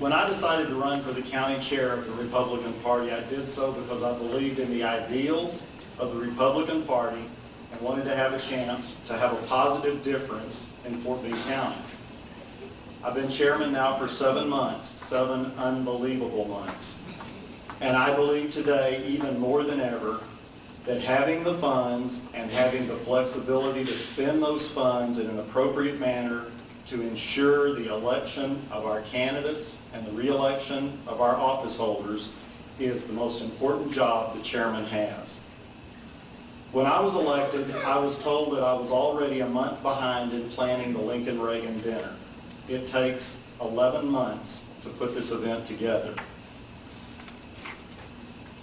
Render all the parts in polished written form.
When I decided to run for the county chair of the Republican Party, I did so because I believed in the ideals of the Republican Party and wanted to have a chance to have a positive difference in Fort Bend County. I've been chairman now for 7 months, 7 unbelievable months. And I believe today, even more than ever, that having the funds and having the flexibility to spend those funds in an appropriate manner to ensure the election of our candidates and the re-election of our office holders is the most important job the chairman has. When I was elected, I was told that I was already a month behind in planning the Lincoln Reagan dinner. It takes 11 months to put this event together.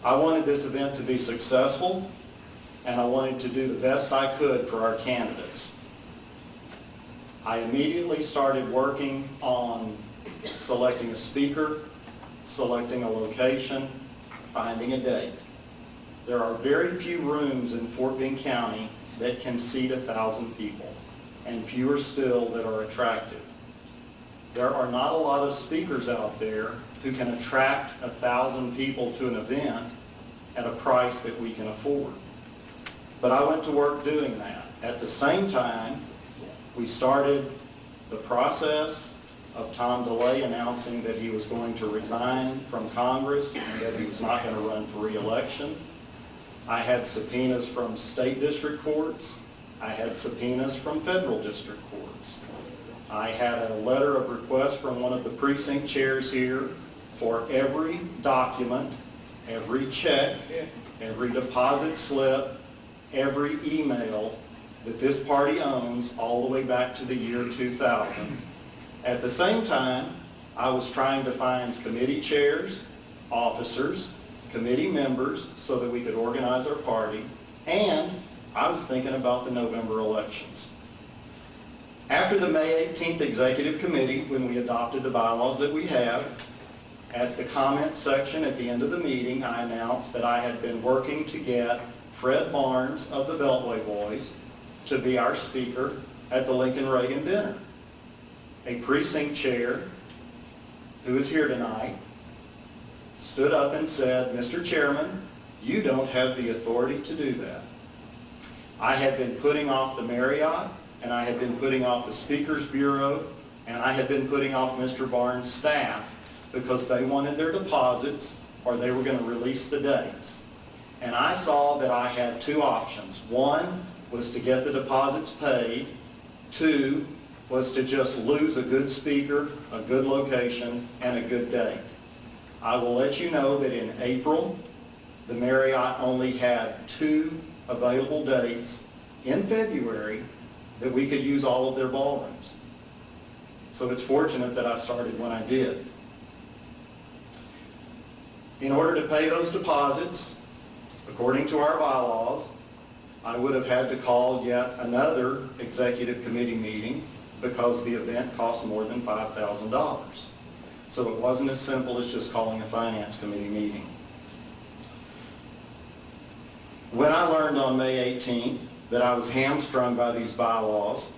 I wanted this event to be successful, and I wanted to do the best I could for our candidates. I immediately started working on selecting a speaker, selecting a location, finding a date. There are very few rooms in Fort Bend County that can seat 1,000 people, and fewer still that are attractive. There are not a lot of speakers out there who can attract 1,000 people to an event at a price that we can afford. But I went to work doing that. At the same time, we started the process of Tom DeLay announcing that he was going to resign from Congress and that he was not going to run for re-election. I had subpoenas from state district courts. I had subpoenas from federal district courts. I had a letter of request from one of the precinct chairs here for every document, every check, every deposit slip, every email that this party owns all the way back to the year 2000. At the same time, I was trying to find committee chairs, officers, committee members so that we could organize our party, and I was thinking about the November elections. After the May 18th Executive Committee, when we adopted the bylaws that we have, at the comment section at the end of the meeting, I announced that I had been working to get Fred Barnes of the Beltway Boys to be our speaker at the Lincoln Reagan dinner. A precinct chair, who is here tonight, stood up and said, "Mr. Chairman, you don't have the authority to do that." I had been putting off the Marriott, and I had been putting off the Speakers Bureau, and I had been putting off Mr. Barnes' staff because they wanted their deposits or they were going to release the dates. And I saw that I had 2 options. One was to get the deposits paid. 2 was to just lose a good speaker, a good location, and a good date. I will let you know that in April, the Marriott only had 2 available dates in February that we could use all of their ballrooms. So it's fortunate that I started when I did. In order to pay those deposits, according to our bylaws, I would have had to call yet another executive committee meeting because the event cost more than $5,000. So it wasn't as simple as just calling a finance committee meeting. When I learned on May 18th that I was hamstrung by these bylaws,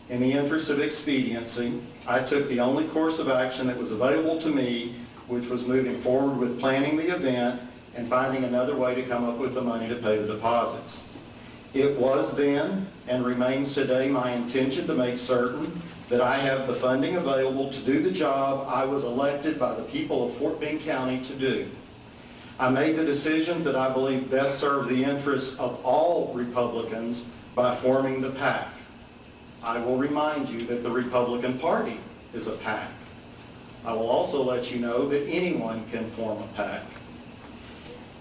in the interest of expediency, I took the only course of action that was available to me, which was moving forward with planning the event and finding another way to come up with the money to pay the deposits. It was then and remains today my intention to make certain that I have the funding available to do the job I was elected by the people of Fort Bend County to do. I made the decisions that I believe best serve the interests of all Republicans by forming the PAC. I will remind you that the Republican Party is a PAC. I will also let you know that anyone can form a PAC.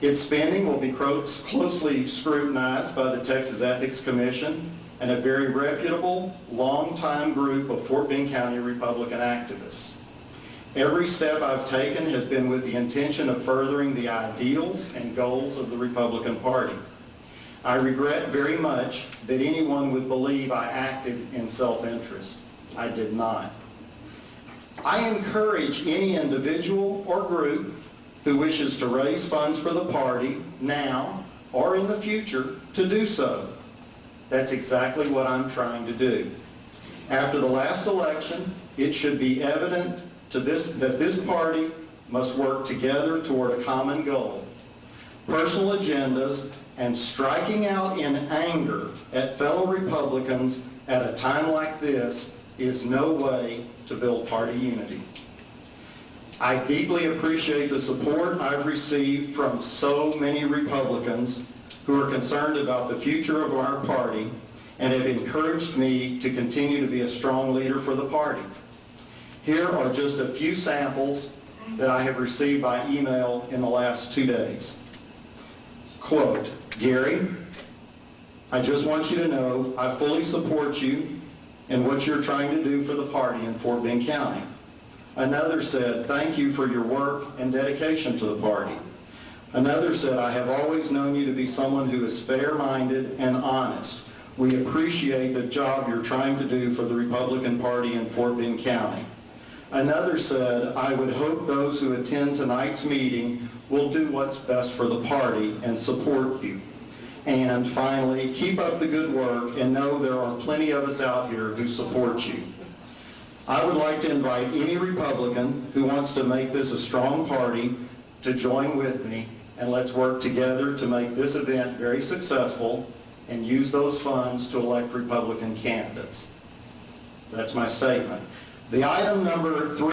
Its spending will be closely scrutinized by the Texas Ethics Commission and a very reputable, long-time group of Fort Bend County Republican activists. Every step I've taken has been with the intention of furthering the ideals and goals of the Republican Party. I regret very much that anyone would believe I acted in self-interest. I did not. I encourage any individual or group who wishes to raise funds for the party now or in the future to do so. That's exactly what I'm trying to do. After the last election, it should be evident that this party must work together toward a common goal. Personal agendas and striking out in anger at fellow Republicans at a time like this is no way to build party unity. I deeply appreciate the support I've received from so many Republicans who are concerned about the future of our party and have encouraged me to continue to be a strong leader for the party. Here are just a few samples that I have received by email in the last 2 days. Quote, Gary, I just want you to know I fully support you in what you're trying to do for the party in Fort Bend County. Another said, thank you for your work and dedication to the party. Another said, I have always known you to be someone who is fair-minded and honest. We appreciate the job you're trying to do for the Republican Party in Fort Bend County. Another said, I would hope those who attend tonight's meeting will do what's best for the party and support you. And finally, keep up the good work and know there are plenty of us out here who support you. I would like to invite any Republican who wants to make this a strong party to join with me, and let's work together to make this event very successful and use those funds to elect Republican candidates. That's my statement. The item number 3.